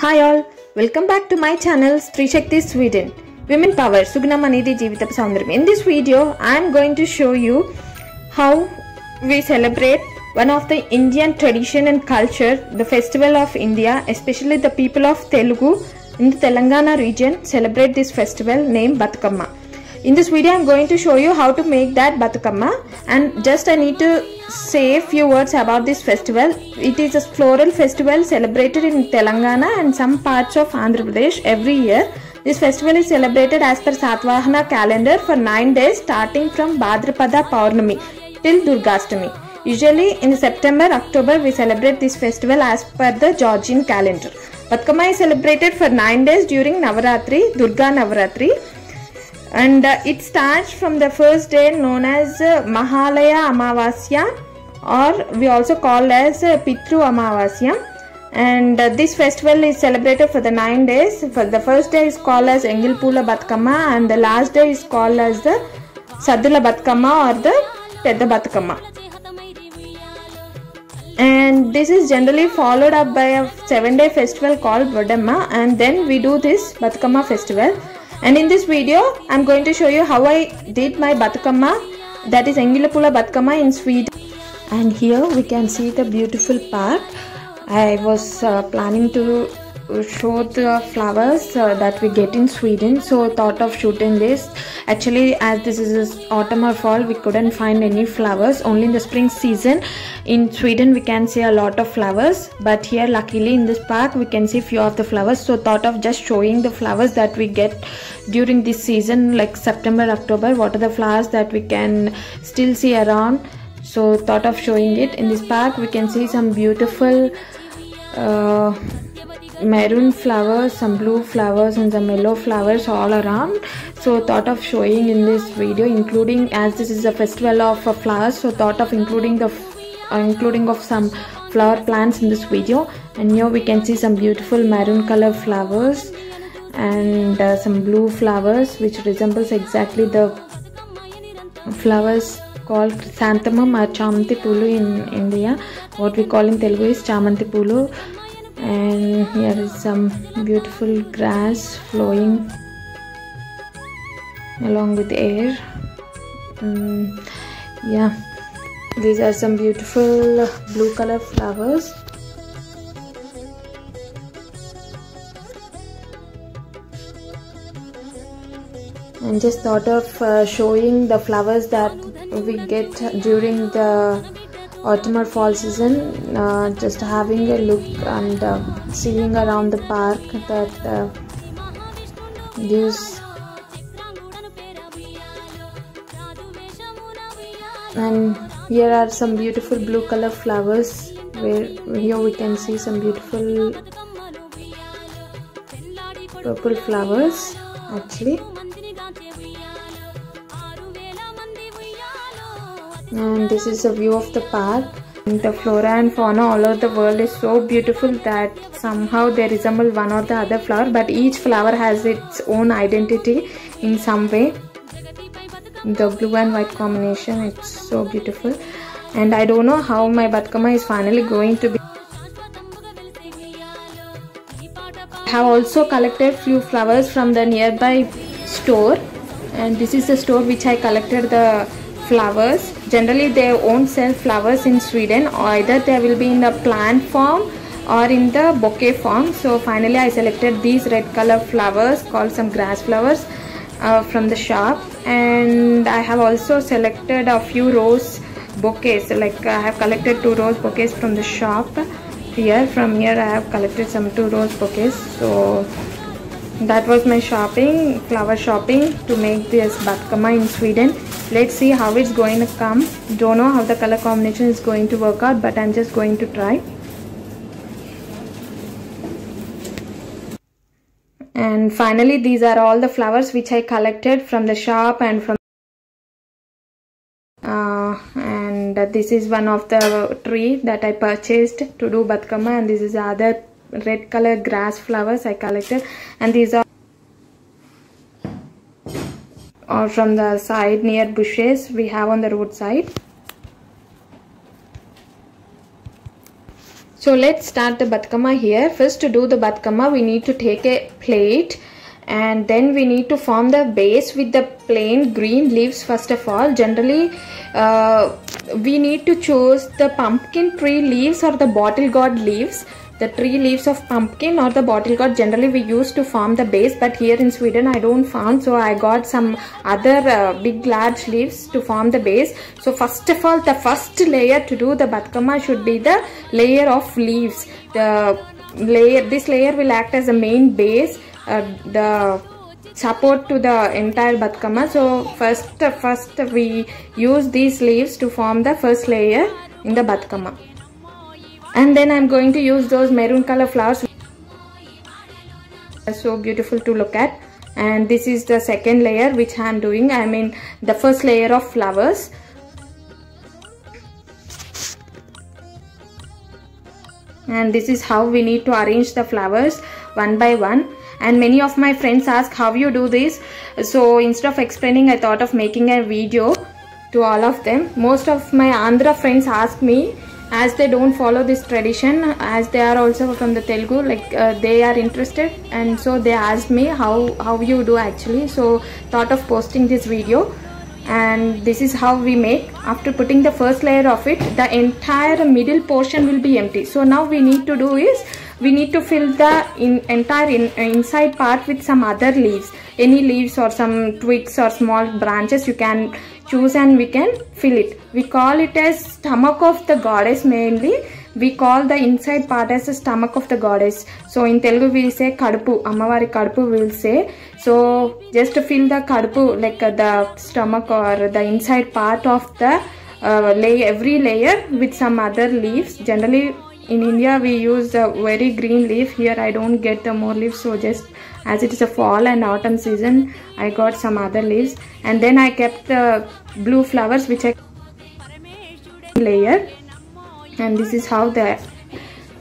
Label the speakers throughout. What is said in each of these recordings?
Speaker 1: Hi all, welcome back to my channel Stree Shakti Sweden. Women Power, Sugunam Anedi Jeevithapu Soundaryam. In this video, I am going to show you how we celebrate one of the Indian tradition and culture, the festival of India, especially the people of Telugu in the Telangana region celebrate this festival named Bathukamma. In this video, I am going to show you how to make that Bathukamma, and just I need to say a few words about this festival. It is a floral festival celebrated in Telangana and some parts of Andhra Pradesh every year. This festival is celebrated as per Satvahana calendar for 9 days starting from Bhadrapada Paurnami till Durgashtami. Usually in September, October we celebrate this festival as per the Georgian calendar. Bathukamma is celebrated for 9 days during Navaratri, Durga Navaratri. And it starts from the first day known as Mahalaya Amavasya, or we also call as Pitru Amavasya. And this festival is celebrated for the 9 days. For the first day is called as Engilpula Bathukamma, and the last day is called as the Saddula Bathukamma or the Pedda Bathukamma. And this is generally followed up by a 7-day festival called Vodamma, and then we do this Bathukamma festival. And in this video, I am going to show you how I did my Bathukamma, that is Engilpula Bathukamma in Sweden. And here we can see the beautiful park. I was planning to show the flowers that we get in Sweden, so thought of shooting this. Actually, as this is autumn or fall, we couldn't find any flowers. Only in the spring season in Sweden we can see a lot of flowers, but here luckily in this park we can see few of the flowers. So thought of just showing the flowers that we get during this season, like September, October. What are the flowers that we can still see around? So thought of showing it. In this park we can see some beautiful maroon flowers, some blue flowers and some yellow flowers all around. So thought of showing in this video, including, as this is a festival of flowers, so thought of including of some flower plants in this video. And here we can see some beautiful maroon color flowers and some blue flowers which resembles exactly the flowers called chrysanthemum or chamanti pulu in India. What we call in Telugu is chamanti pulu. And here is some beautiful grass flowing along with air. Yeah, these are some beautiful blue color flowers. And just thought of showing the flowers that we get during the autumn or fall season, just having a look and seeing around the park that gives. And here are some beautiful blue color flowers, where here we can see some beautiful purple flowers actually. And this is a view of the park. And the flora and fauna all over the world is so beautiful that somehow they resemble one or the other flower, but each flower has its own identity in some way. The blue and white combination, it's so beautiful. And I don't know how my Bathukamma is finally going to be. I have also collected few flowers from the nearby store, and this is the store which I collected the flowers. Generally they won't sell flowers in Sweden, or either they will be in the plant form or in the bouquet form. So finally I selected these red color flowers called some grass flowers from the shop. And I have also selected a few rose bouquets, like I have collected 2 rose bouquets from the shop. From here I have collected some 2 rose bouquets. So that was my shopping, flower shopping to make this Bathukamma in Sweden. Let's see how it's going to come. Don't know how the color combination is going to work out, but I'm just going to try. And finally these are all the flowers which I collected from the shop and from and this is one of the tree that I purchased to do Bathukamma, and this is the other red color grass flowers I collected. And these are from the side near bushes we have on the roadside. So let's start the Batkama here. First, to do the Batkama, we need to take a plate and then we need to form the base with the plain green leaves first of all. Generally, we need to choose the pumpkin tree leaves or the bottle gourd leaves. The tree leaves of pumpkin or the bottle gourd generally we use to form the base, but here in Sweden I don't found, so I got some other big large leaves to form the base. So first of all, the first layer to do the Batkama should be the layer of leaves. This layer will act as a main base, the support to the entire Batkama. So first we use these leaves to form the first layer in the Batkama. And then I'm going to use those maroon color flowers. So beautiful to look at. And this is the second layer which I'm doing. I mean the first layer of flowers. And this is how we need to arrange the flowers one by one. And many of my friends ask how you do this. So instead of explaining, I thought of making a video to all of them. Most of my Andhra friends ask me, as they don't follow this tradition, as they are also from the Telugu, like they are interested, and so they asked me how you do actually. So thought of posting this video. And this is how we make. After putting the first layer of it, the entire middle portion will be empty. So now we need to do is, we need to fill the entire inside part with some other leaves. Any leaves or some twigs or small branches you can choose and we can fill it. We call it as stomach of the goddess mainly. We call the inside part as the stomach of the goddess. So in Telugu we say Kadupu, Ammavari Kadupu we will say. So just to fill the Kadupu, like the stomach or the inside part of the every layer with some other leaves. Generally in India we use a very green leaf. Here I don't get the more leaves, so just as it is a fall and autumn season, I got some other leaves. And then I kept the blue flowers which I layer. And this is how the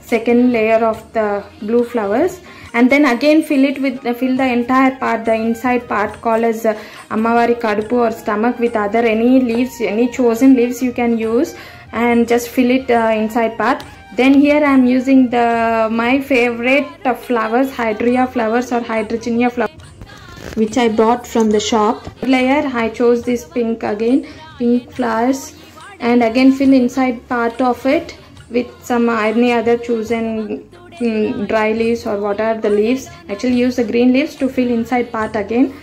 Speaker 1: second layer of the blue flowers. And then again fill the entire part, the inside part called as Ammavari Kadupu or stomach with other any leaves, any chosen leaves you can use, and just fill it inside part. Then here I am using my favorite flowers, Hydrea flowers or Hydrogynia flowers, which I bought from the shop. Layer I chose this pink again, pink flowers, and again fill inside part of it with some any other chosen dry leaves or what are the leaves. Actually use the green leaves to fill inside part again.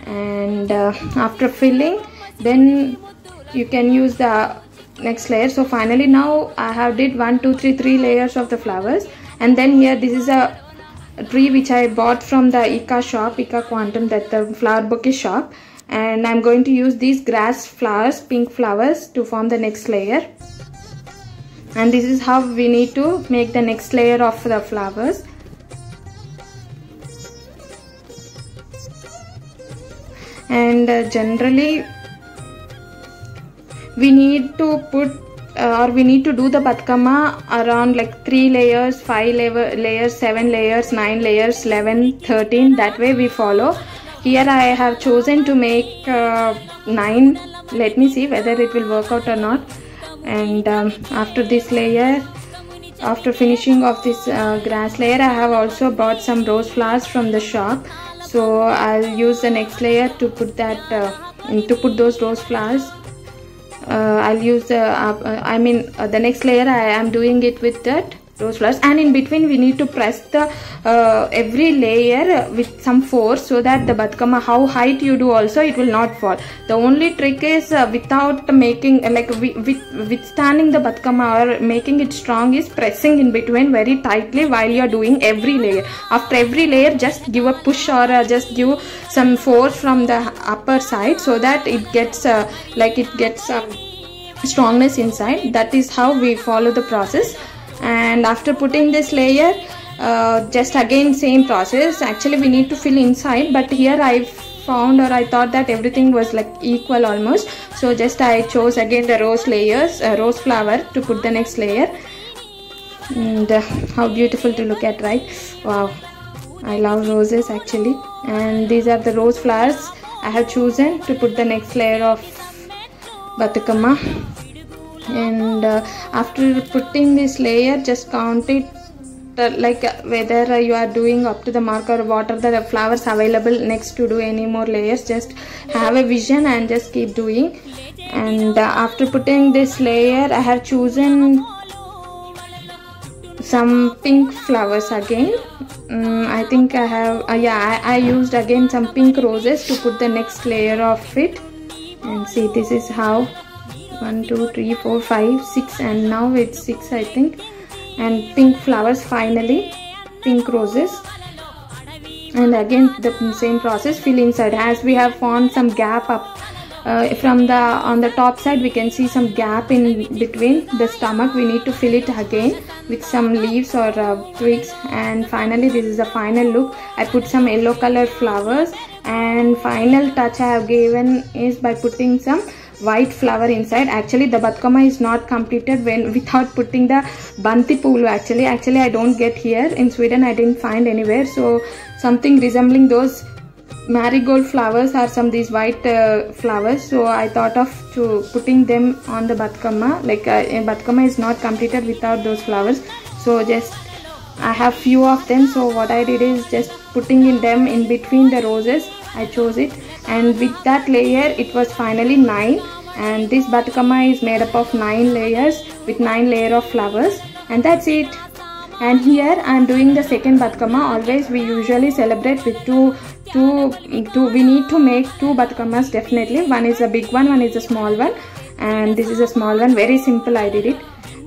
Speaker 1: And after filling, then you can use the next layer. So finally now I have did 3 layers of the flowers. And then here this is a tree which I bought from the Ika shop, Ika Quantum, that the flower bouquet shop. And I'm going to use these grass flowers, pink flowers, to form the next layer. And this is how we need to make the next layer of the flowers. And generally we need to put we need to do the Batkama around like 3 layers, 5 layers, 7 layers, 9 layers, 11, 13. That way we follow. Here I have chosen to make 9. Let me see whether it will work out or not. And after this layer, after finishing of this grass layer, I have also bought some rose flowers from the shop. So I'll use the next layer to put that to put those rose flowers. I'll use the next layer I am doing it with that rose flowers, and in between we need to press the every layer with some force so that the Batkama, how height you do also, it will not fall. The only trick is without making withstanding the Batkama or making it strong is pressing in between very tightly while you are doing every layer. After every layer, just give a push or just give some force from the upper side so that it gets strongness inside. That is how we follow the process. And after putting this layer, just again same process. Actually we need to fill inside, but here I found, or I thought that everything was like equal almost, so just I chose again the rose layers, rose flower to put the next layer. And how beautiful to look at, right? Wow, I love roses actually. And these are the rose flowers I have chosen to put the next layer of Batkama. And after putting this layer, just count it like whether you are doing up to the mark or what are the flowers available next to do any more layers. Just have a vision and just keep doing. And after putting this layer, I have chosen some pink flowers again. I think I have I used again some pink roses to put the next layer of it. And see, this is how 1 2 3 4 5 6, and now it's 6 I think. And pink flowers, finally pink roses. And again the same process, fill inside. As we have found some gap up from the on the top side, we can see some gap in between the stomach. We need to fill it again with some leaves or twigs. And finally this is the final look. I put some yellow color flowers, and final touch I have given is by putting some white flower inside. Actually the Batukama is not completed when without putting the Banti Poolu. Actually I don't get here in Sweden. I didn't find anywhere. So something resembling those marigold flowers are some these white flowers. So I thought of to putting them on the Batukama. Like Batukama is not completed without those flowers. So just I have few of them. So what I did is just putting in them in between the roses. I chose it, and with that layer it was finally 9. And this Batukama is made up of 9 layers with 9 layers of flowers, and that's it. And here I am doing the second Batukama. Always we usually celebrate with two. We need to make 2 Batukamas definitely. One is a big one is a small one, and this is a small one. Very simple I did it.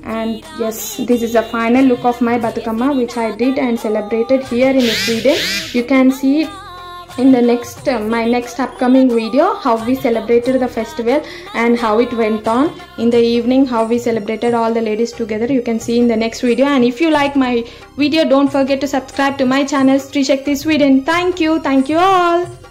Speaker 1: And yes, this is the final look of my Batukama, which I did and celebrated here in Sweden. You can see in the next my next upcoming video how we celebrated the festival and how it went on in the evening, how we celebrated all the ladies together. You can see in the next video. And if you like my video, don't forget to subscribe to my channel Sri Shakti Sweden. Thank you all.